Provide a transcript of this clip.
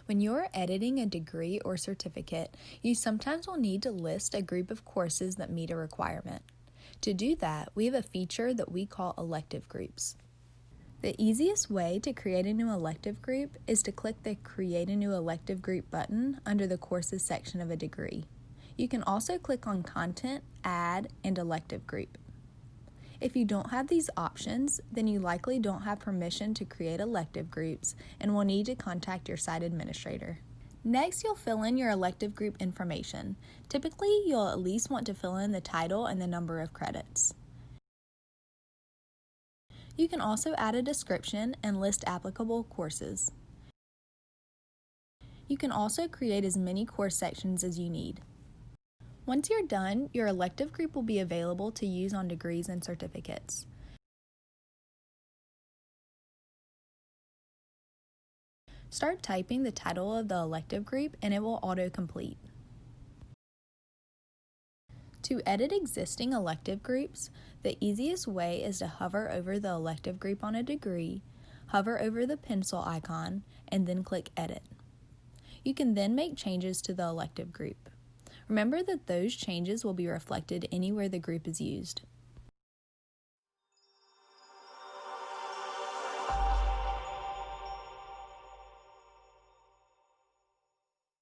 When you're editing a degree or certificate, you sometimes will need to list a group of courses that meet a requirement. To do that, we have a feature that we call elective groups. The easiest way to create a new elective group is to click the Create a New Elective Group button under the Courses section of a degree. You can also click on Content, Add, and Elective Group. If you don't have these options, then you likely don't have permission to create elective groups and will need to contact your site administrator. Next, you'll fill in your elective group information. Typically, you'll at least want to fill in the title and the number of credits. You can also add a description and list applicable courses. You can also create as many course sections as you need. Once you're done, your elective group will be available to use on degrees and certificates. Start typing the title of the elective group and it will auto-complete. To edit existing elective groups, the easiest way is to hover over the elective group on a degree, hover over the pencil icon, and then click Edit. You can then make changes to the elective group. Remember that those changes will be reflected anywhere the group is used.